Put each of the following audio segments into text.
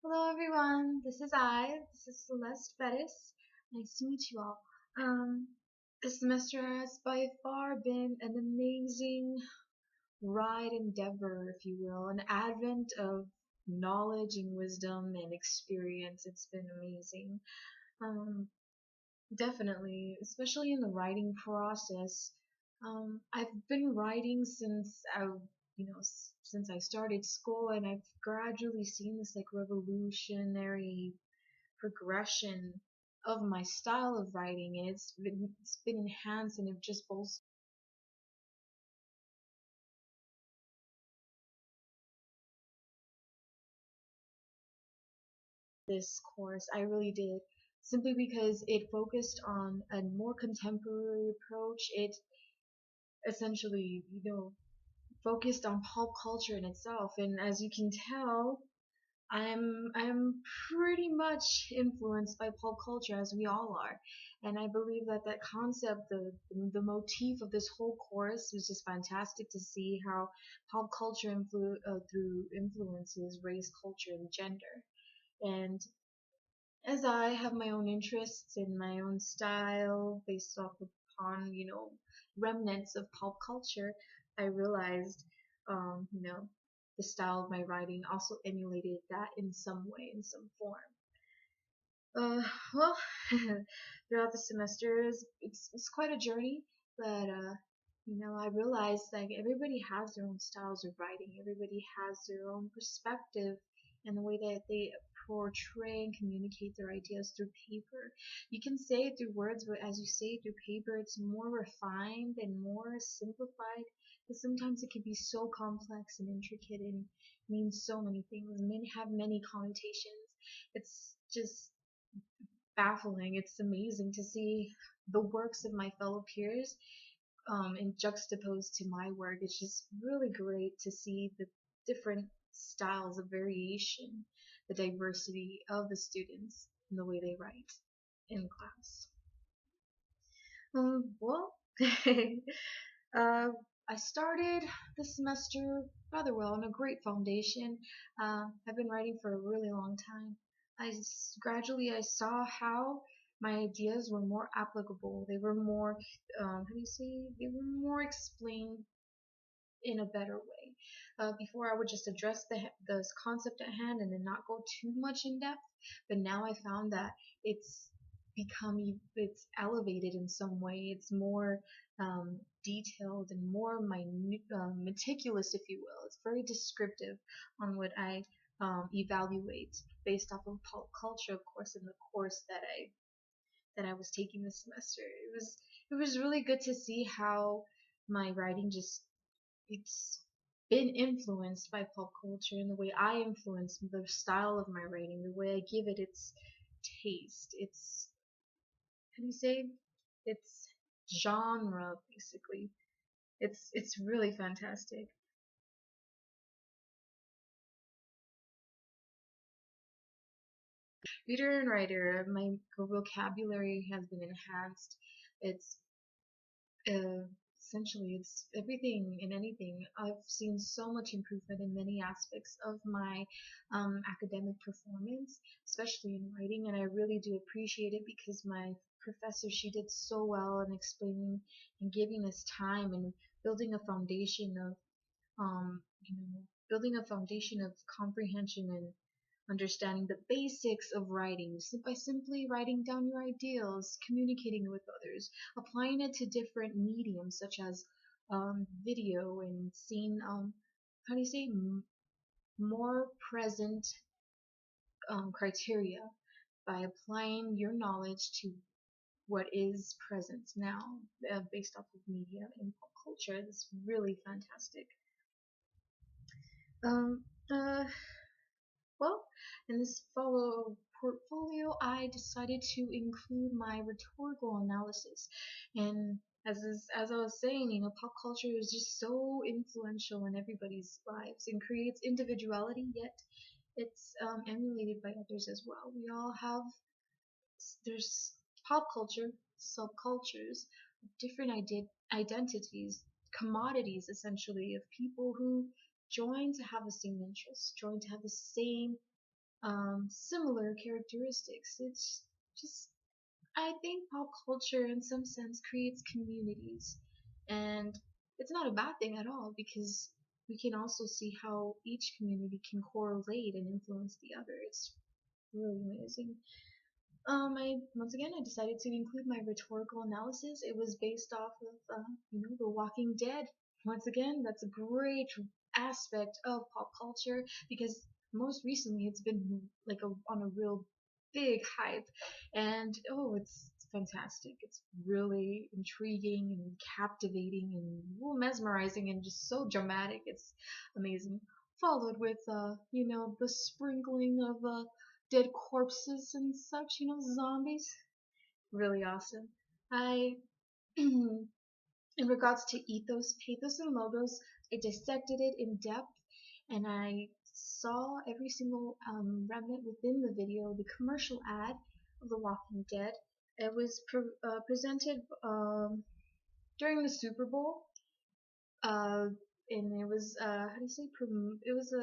Hello everyone, this is Celeste Bettis. Nice to meet you all. Um, this semester has by far been an amazing ride endeavor, if you will, an advent of knowledge and wisdom and experience. It's been amazing. Um, Definitely, especially in the writing process. I've been writing since I started school, and I've gradually seen this like revolutionary progression of my style of writing, and it's been enhanced and it just bolstered this course. I really did, simply because it focused on a more contemporary approach. It essentially, focused on pulp culture in itself, and as you can tell, I'm pretty much influenced by pulp culture, as we all are, and I believe that that concept, the motif of this whole course was just fantastic to see how pulp culture through influences race, culture, and gender. And as I have my own interests and my own style based off upon, remnants of pulp culture, I realized, the style of my writing also emulated that in some way, in some form. Well, throughout the semesters, it's quite a journey, but I realized like everybody has their own styles of writing. Everybody has their own perspective and the way that they portray and communicate their ideas through paper. You can say it through words, but as you say it through paper, it's more refined and more simplified. But sometimes it can be so complex and intricate and mean so many things, have many connotations. It's just baffling. It's amazing to see the works of my fellow peers and juxtaposed to my work. It's just really great to see the different styles of variation, the diversity of the students and the way they write in class. Well, uh, I started the semester rather well on a great foundation. I've been writing for a really long time. Gradually I saw how my ideas were more applicable. They were more, how do you say? They were more explained in a better way. Before I would just address the concept at hand and then not go too much in depth, but now I found that it's it's elevated in some way. It's more detailed and more meticulous, if you will. It's very descriptive on what I evaluate based off of pulp culture, of course, in the course that I was taking this semester. It was really good to see how my writing just it's been influenced by pop culture and the way I influence the style of my writing, the way I give it its taste, its how do you say, its genre, basically. It's really fantastic. Reader and writer, my vocabulary has been enhanced. It's uh, essentially it's everything and anything. I've seen so much improvement in many aspects of my academic performance, especially in writing, and I really do appreciate it because my professor, she did so well in explaining and giving us time and building a foundation of building a foundation of comprehension and understanding the basics of writing by simply writing down your ideals, communicating with others, applying it to different mediums such as video and seeing how do you say more present criteria by applying your knowledge to what is present now based off of media and pop culture. It's really fantastic. Um, uh, Well, in this follow portfolio, I decided to include my rhetorical analysis. And as I was saying, pop culture is just so influential in everybody's lives and creates individuality, yet it's emulated by others as well. We all have, there's pop culture, subcultures, different identities, commodities essentially of people who join to have the same interests, join to have the same similar characteristics. It's just, I think pop culture in some sense creates communities, and it's not a bad thing at all because we can also see how each community can correlate and influence the other. It's really amazing. I once again I decided to include my rhetorical analysis. It was based off of The Walking Dead. Once again, that's a great aspect of pop culture because most recently it's been like on a real big hype, and it's fantastic. It's really intriguing and captivating and mesmerizing and just so dramatic. It's amazing. Followed with the sprinkling of dead corpses and such, zombies. Really awesome. I, in regards to ethos, pathos, and logos, I dissected it in depth and I saw every single remnant within the video, the commercial ad of The Walking Dead. It was presented during the Super Bowl, uh, and it was how do you say it was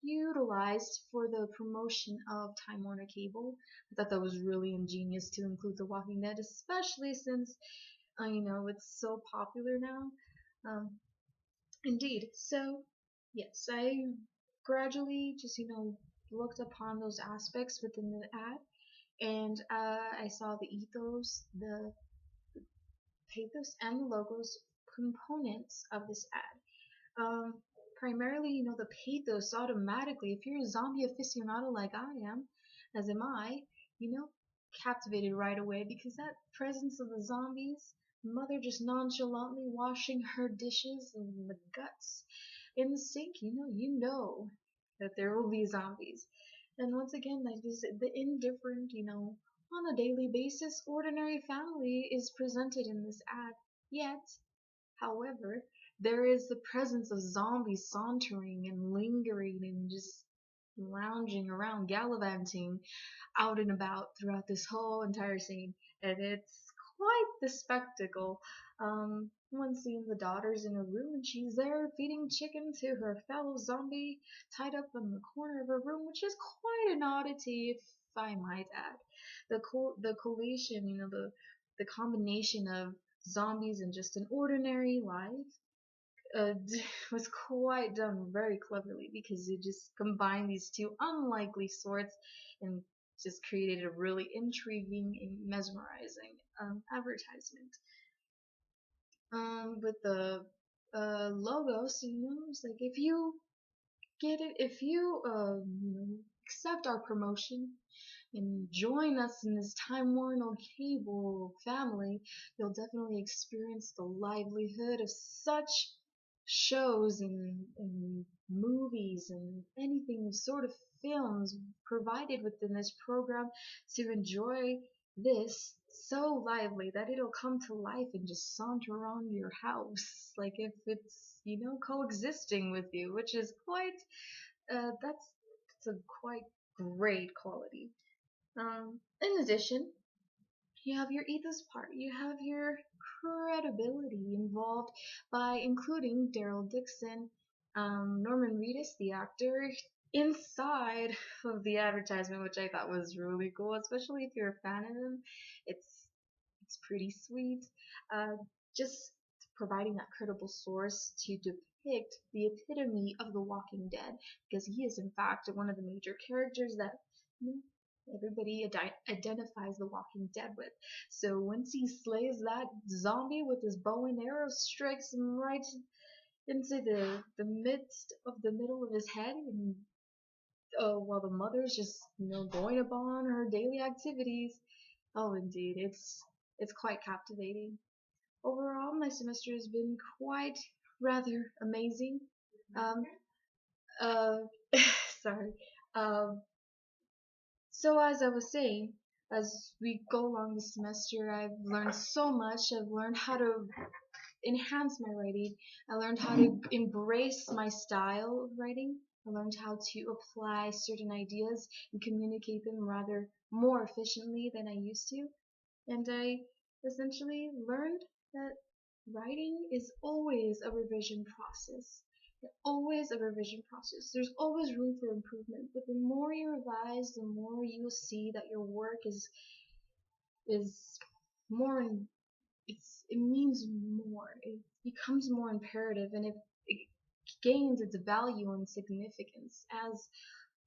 utilized for the promotion of Time Warner Cable. I thought that was really ingenious to include The Walking Dead, especially since it's so popular now. Um, Indeed. So yes, I gradually just looked upon those aspects within the ad, and I saw the ethos, the pathos, and the logos components of this ad. Primarily, the pathos automatically, if you're a zombie aficionado like I am, as am I, you know, captivated right away because that presence of the zombies, mother just nonchalantly washing her dishes and the guts in the sink, you know that there will be zombies. And once again, like this, the indifferent, on a daily basis, ordinary family is presented in this ad. Yet, however, there is the presence of zombies sauntering and lingering and just lounging around, gallivanting out and about throughout this whole entire scene. And it's quite the spectacle. One scene, the daughter's in a room and she's there feeding chicken to her fellow zombie tied up in the corner of her room, which is quite an oddity, if I might add. The collation, the combination of zombies and just an ordinary life was quite done very cleverly because it just combined these two unlikely sorts and just created a really intriguing and mesmerizing advertisement. With the logos, it's like if you get it, if you accept our promotion and join us in this Time Warner Cable family, you'll definitely experience the livelihood of such shows and movies and anything sort of films provided within this program to enjoy this so lively that it'll come to life and just saunter around your house like if it's coexisting with you, which is quite that's a quite great quality. In addition, you have your ethos part. You have your credibility involved by including Daryl Dixon, Norman Reedus, the actor, inside of the advertisement, which I thought was really cool, especially if you're a fan of him. It's it's pretty sweet. Uh, just providing that credible source to depict the epitome of The Walking Dead, because he is in fact one of the major characters that everybody identifies The Walking Dead with. So once he slays that zombie with his bow and arrow, strikes him right into the midst of the middle of his head, and while the mother's just going upon her daily activities. Oh, indeed, it's quite captivating. Overall, my semester has been quite rather amazing. Um, uh, sorry. Um, so as I was saying, as we go along the semester, I've learned so much. I've learned how to enhance my writing. I learned how to embrace my style of writing. I learned how to apply certain ideas and communicate them rather more efficiently than I used to. And I essentially learned that writing is always a revision process. Always a revision process. There's always room for improvement, but the more you revise, the more you'll see that your work is more in, it means more. It becomes more imperative, and it gains its value and significance as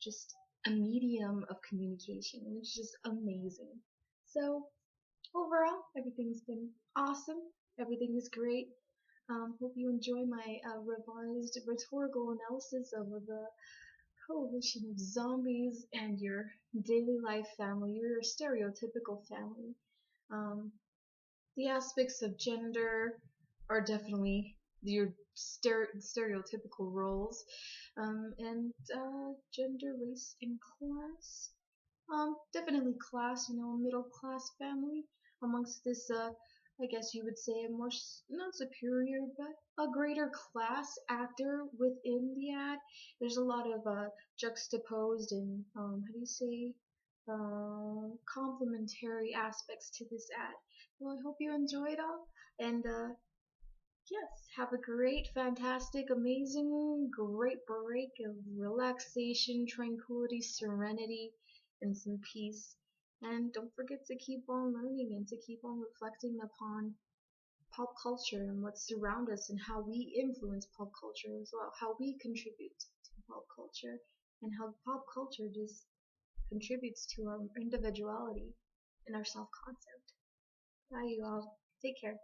just a medium of communication. And it's just amazing. So overall, everything's been awesome. Everything is great. Hope you enjoy my revised rhetorical analysis of the coalition of zombies and your daily life family, your stereotypical family. Um, the aspects of gender are definitely your stereotypical roles, and gender, race, and class. Definitely class, middle class family amongst this, I guess you would say a more, not superior, but a greater class actor within the ad. There's a lot of, juxtaposed and, how do you say, complementary aspects to this ad. Well, I hope you enjoy it all, and, yes, have a great, fantastic, amazing, great break of relaxation, tranquility, serenity, and some peace. And don't forget to keep on learning and to keep on reflecting upon pop culture and what surrounds us and how we influence pop culture as well, how we contribute to pop culture, and how pop culture just contributes to our individuality and our self-concept. Bye, you all. Take care.